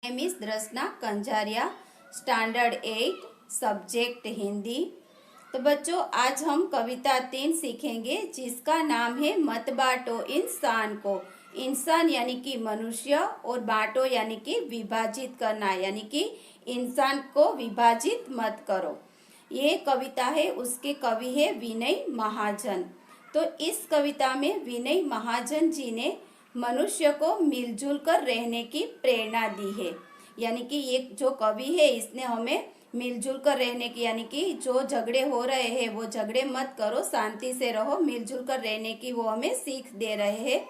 Miss Drishna Kanjariya, standard 8, subject Hindi. तो बच्चों, आज हम कविता 3 सीखेंगे जिसका नाम है मत बांटो इंसान को। इंसान यानी कि मनुष्य और बांटो यानी कि विभाजित करना, यानी कि इंसान को विभाजित मत करो। ये कविता है, उसके कवि है विनय महाजन। तो इस कविता में विनय महाजन जी ने मनुष्य को मिलजुल कर रहने की प्रेरणा दी है। यानी कि ये जो कवि है इसने हमें मिलजुल कर रहने की, यानी कि जो झगड़े हो रहे हैं वो झगड़े मत करो, शांति से रहो, मिलजुल कर रहने की वो हमें सीख दे रहे हैं।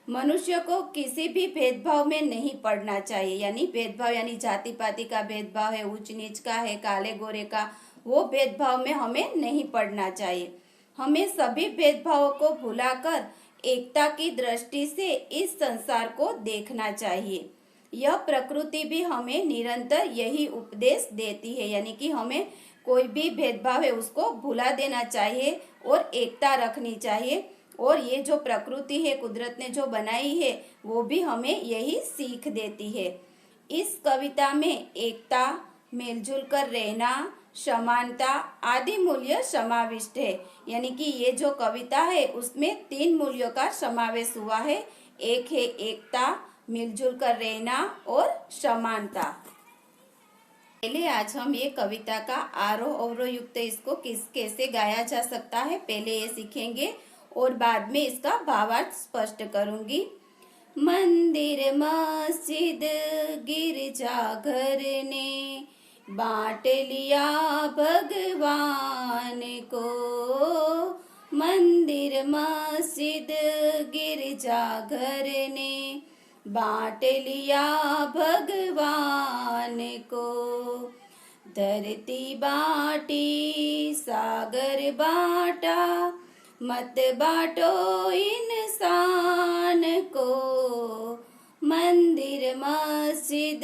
मनुष्य को किसी भी भेदभाव में नहीं पड़ना चाहिए, यानी भेदभाव यानी जाति पाति का भेदभाव है, ऊंच नीच का है, काले गोरे का, वो भेदभाव में हमें नहीं पड़ना चाहिए। हमें सभी भेदभावों को भुलाकर एकता की दृष्टि से इस संसार को देखना चाहिए। यह प्रकृति भी हमें निरंतर यही उपदेश देती है, यानी कि हमें कोई भी भेदभाव है उसको भुला देना चाहिए और एकता रखनी चाहिए। और ये जो प्रकृति है, कुदरत ने जो बनाई है, वो भी हमें यही सीख देती है। इस कविता में एकता, मिलजुल कर रहना, समानता आदि मूल्य समाविष्ट है। यानी कि ये जो कविता है उसमें 3 मूल्यों का समावेश हुआ है। एक है एकता, मिलजुल कर रहना और समानता। पहले आज हम ये कविता का आरोह अवरोह युक्त इसको कैसे गाया जा सकता है पहले ये सीखेंगे और बाद में इसका भावार्थ स्पष्ट करूंगी। मंदिर मस्जिद गिरजाघर ने बांट लिया भगवान को। मंदिर मस्जिद गिरजाघर ने बांट लिया भगवान को। धरती बांटी सागर बांटा, मत बांटो इंसान को। मंदिर मस्जिद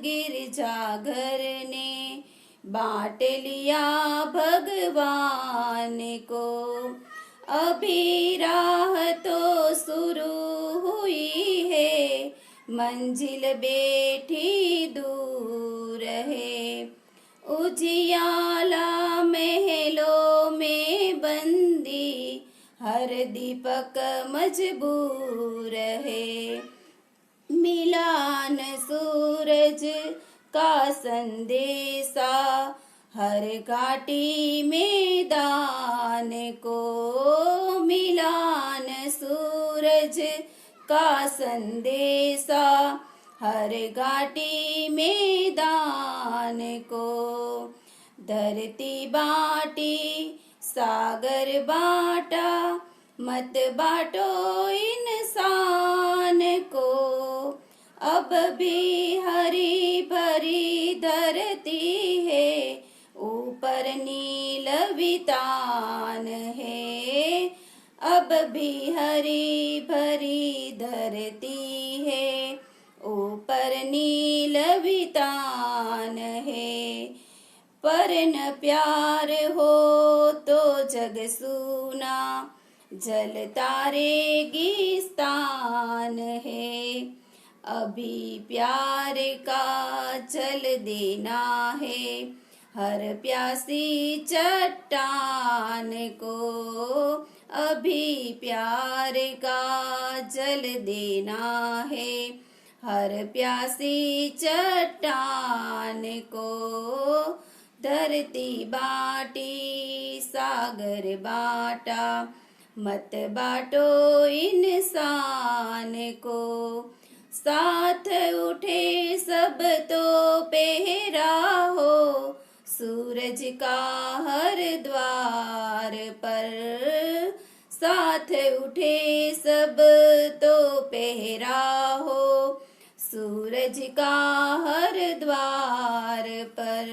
गिरजाघर ने बांट लिया भगवान को। अभी राह तो शुरू हुई है, मंजिल बेठी दूर है। उजियाला महलों में बंदी, हर दीपक मजबूर है। मिलान सूरज का संदेशा, हर घाटी मैदान को। मिलान सूरज का संदेशा, हर घाटी मैदान को। धरती बांटी सागर बांटा, मत बांटो इंसान को। अब भी हरी भरी धरती है, ऊपर नील वितान है। अब भी हरी भरी धरती है, ऊपर नील वितान है। पर न प्यार हो तो जग सूना, जलता रेगिस्तान है। अभी प्यार का जल देना है, हर प्यासी चट्टान को। अभी प्यार का जल देना है, हर प्यासी चट्टान को। धरती बांटी सागर बांटा, मत बांटो इंसान को। साथ उठे सब तो पहरा हो, सूरज का हर द्वार पर। साथ उठे सब तो पहरा हो, सूरज का हर द्वार पर।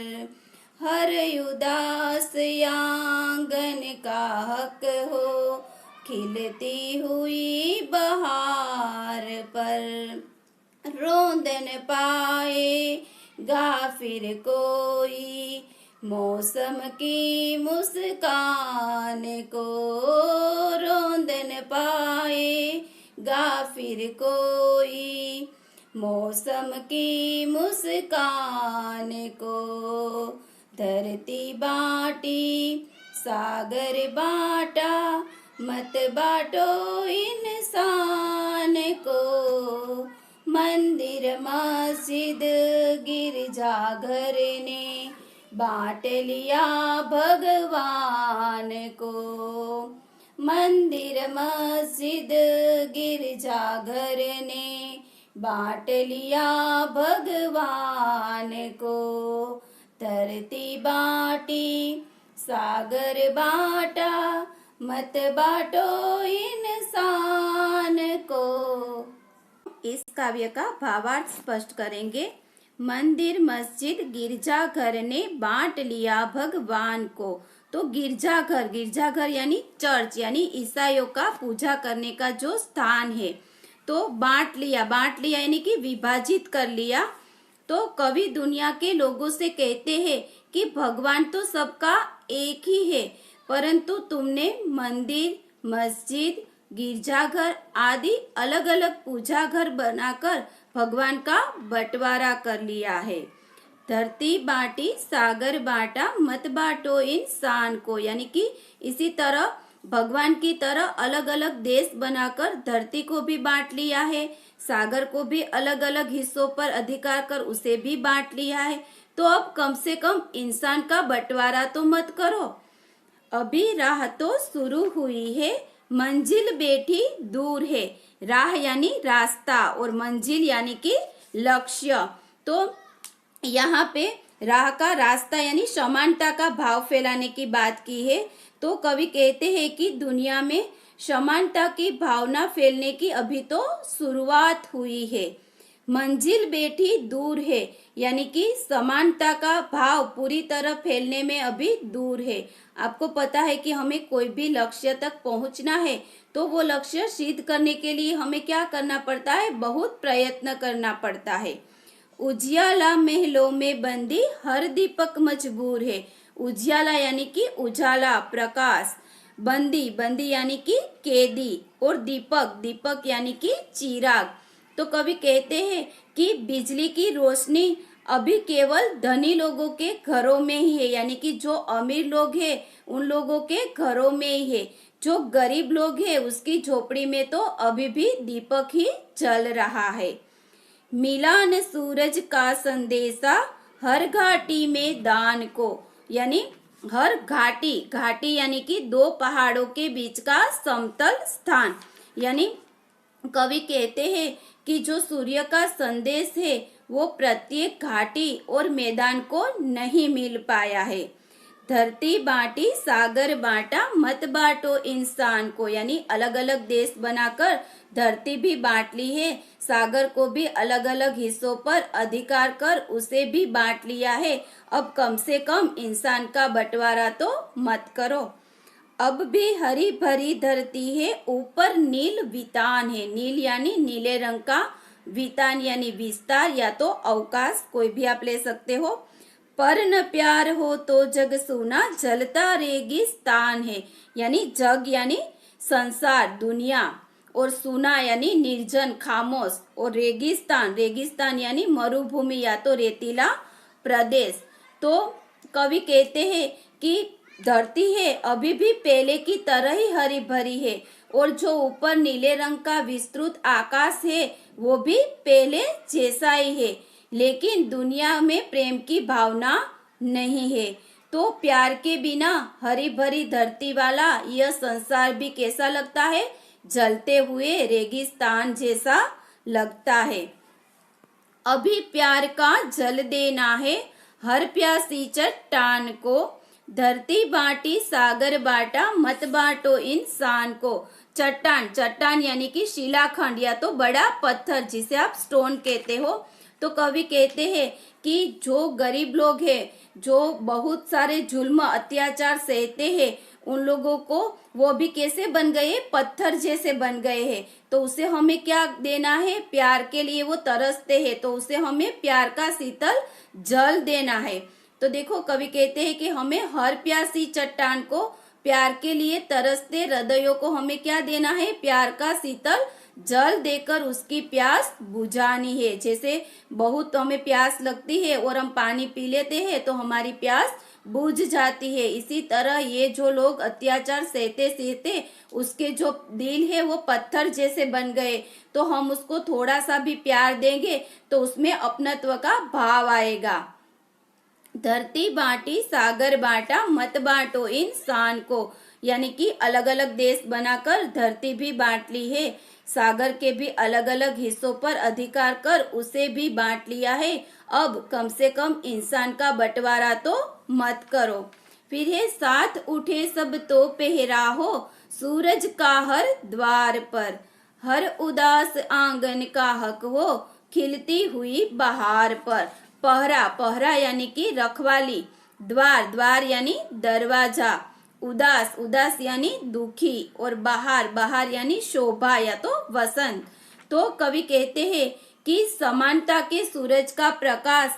हर उदास आंगन का हक हो, खिलती हुई बहार पर। रोंदन पाएगा फिर कोई, मौसम की मुस्कान को। रोंदन पाएगा फिर कोई, मौसम की मुस्कान को। धरती बाटी सागर बाटा, मत बाटो इंसान को। मंदिर मस्जिद गिरजाघर ने बांट लिया भगवान को। मंदिर मस्जिद गिरजाघर ने बांट लिया भगवान को। धरती बाटी सागर बाटा, मत बाटो इंसान को। इस काव्य का भावार्थ स्पष्ट करेंगे। मंदिर मस्जिद गिरजाघर ने बांट लिया भगवान को। तो गिरजाघर यानी चर्च, यानी ईसाइयों का पूजा करने का जो स्थान है, तो बांट लिया यानी कि विभाजित कर लिया। तो कवि दुनिया के लोगों से कहते हैं कि भगवान तो सबका एक ही है, परंतु तुमने मंदिर मस्जिद गिरजाघर आदि अलग अलग पूजा घर बनाकर भगवान का बंटवारा कर लिया है। धरती बाटी सागर बाटा, मत बाटो इंसान को, यानी कि इसी तरह भगवान की तरह अलग अलग देश बनाकर धरती को भी बांट लिया है, सागर को भी अलग अलग हिस्सों पर अधिकार कर उसे भी बांट लिया है। तो अब कम से कम इंसान का बंटवारा तो मत करो। अभी राह तो शुरू हुई है, मंजिल बेटी दूर है। राह यानी रास्ता और मंजिल यानी कि लक्ष्य। तो यहाँ पे राह का रास्ता यानी समानता का भाव फैलाने की बात की है। तो कवि कहते हैं कि दुनिया में समानता की भावना फैलने की अभी तो शुरुआत हुई है। मंजिल बेटी दूर है, यानी कि समानता का भाव पूरी तरह फैलने में अभी दूर है। आपको पता है कि हमें कोई भी लक्ष्य तक पहुंचना है, तो वो लक्ष्य सिद्ध करने के लिए हमें क्या करना पड़ता है, बहुत प्रयत्न करना पड़ता है। उजियाला महलों में बंदी हर दीपक मजबूर है। उजियाला यानी कि उजाला प्रकाश, बंदी यानी कि कैदी, और दीपक यानी कि चिराग। तो कवि कहते हैं कि बिजली की रोशनी अभी केवल धनी लोगों के घरों में ही है, यानी कि जो अमीर लोग हैं उन लोगों के घरों में ही है। जो गरीब लोग हैं उसकी झोपड़ी में तो अभी भी दीपक ही जल रहा है। मिला न सूरज का संदेशा हर घाटी में दान को, यानी हर घाटी यानी कि दो पहाड़ों के बीच का समतल स्थान। यानी कवि कहते हैं कि जो सूर्य का संदेश है वो प्रत्येक घाटी और मैदान को नहीं मिल पाया है। धरती बाटी सागर बांटा, मत बांटो इंसान को, यानी अलग अलग देश बनाकर धरती भी बांट ली है, सागर को भी अलग अलग हिस्सों पर अधिकार कर उसे भी बांट लिया है। अब कम से कम इंसान का बंटवारा तो मत करो। अब भी हरी भरी धरती है, ऊपर नील वितान है। नील यानी नीले रंग का, वितान यानी विस्तार या तो अवकाश, कोई भी आप ले सकते हो। पर न प्यार हो तो जग सूना, जलता रेगिस्तान है, यानी जग यानी संसार दुनिया, और सूना यानी निर्जन खामोश, और रेगिस्तान यानी मरुभूमि या तो रेतीला प्रदेश। तो कवि कहते हैं कि धरती है अभी भी पहले की तरह ही हरी भरी है, और जो ऊपर नीले रंग का विस्तृत आकाश है वो भी पहले जैसा ही है, लेकिन दुनिया में प्रेम की भावना नहीं है। तो प्यार के बिना हरी भरी धरती वाला यह संसार भी कैसा लगता है, जलते हुए रेगिस्तान जैसा लगता है। अभी प्यार का जल देना है हर प्यासी चट्टान को, धरती बांटी सागर बांटा, मत बांटो इंसान को। चट्टान यानी कि शिलाखंड या तो बड़ा पत्थर जिसे आप स्टोन कहते हो। तो कवि कहते हैं कि जो गरीब लोग हैं, जो बहुत सारे जुल्म अत्याचार सहते हैं, उन लोगों को वो भी कैसे बन गए, पत्थर जैसे बन गए हैं। तो उसे हमें क्या देना है, प्यार के लिए वो तरसते हैं, तो उसे हमें प्यार का शीतल जल देना है। तो देखो कवि कहते हैं कि हमें हर प्यासी चट्टान को, प्यार के लिए तरसते हृदयों को हमें क्या देना है, प्यार का शीतल जल देकर उसकी प्यास बुझानी है। जैसे बहुत हमें प्यास लगती है और हम पानी पी लेते हैं तो हमारी प्यास बुझ जाती है। इसी तरह ये जो लोग अत्याचार सहते सहते उसके जो दिल है वो पत्थर जैसे बन गए, तो हम उसको थोड़ा सा भी प्यार देंगे तो उसमें अपनत्व का भाव आएगा। धरती बांटी सागर बांटा, मत बांटो इंसान को। यानी कि अलग अलग देश बनाकर धरती भी बांट ली है, सागर के भी अलग अलग हिस्सों पर अधिकार कर उसे भी बांट लिया है। अब कम से कम इंसान का बंटवारा तो मत करो। फिर है साथ उठे सब तो पहराहो, सूरज का हर द्वार पर, हर उदास आंगन का हक हो, खिलती हुई बहार पर। पहरा, पहरा यानी कि रखवाली। द्वार, द्वार यानी दरवाजा। उदास, उदास यानी दुखी। और बहार, बहार यानी शोभा या तो वसंत। तो कवि कहते हैं कि समानता के सूरज का प्रकाश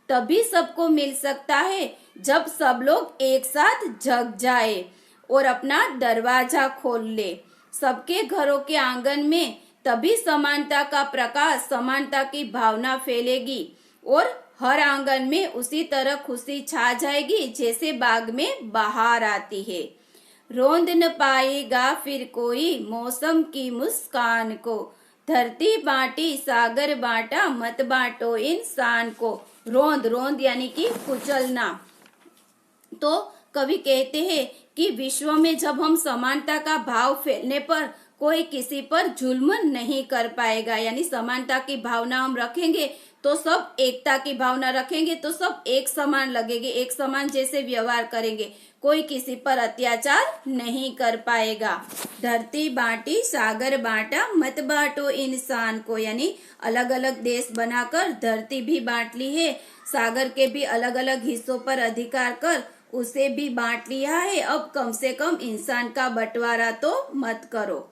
तभी सबको मिल सकता है जब सब लोग एक साथ जग जाए और अपना दरवाजा खोल ले। सबके घरों के आंगन में तभी समानता का प्रकाश, समानता की भावना फैलेगी और हर आंगन में उसी तरह खुशी छा जाएगी जैसे बाग में बहार आती है। रोंद न पाएगा फिर कोई मौसम की मुस्कान को, धरती बांटी सागर बांटा, मत बांटो इंसान को। रोंद, रोंद यानी कि कुचलना। तो कवि कहते हैं कि विश्व में जब हम समानता का भाव फैलने पर कोई किसी पर जुल्म नहीं कर पाएगा। यानी समानता की भावना हम रखेंगे तो सब, एकता की भावना रखेंगे तो सब एक समान लगेंगे, एक समान जैसे व्यवहार करेंगे, कोई किसी पर अत्याचार नहीं कर पाएगा। धरती बांटी सागर बांटा, मत बांटो इंसान को। यानी अलग अलग देश बनाकर धरती भी बांट ली है, सागर के भी अलग अलग हिस्सों पर अधिकार कर उसे भी बांट लिया है। अब कम से कम इंसान का बंटवारा तो मत करो।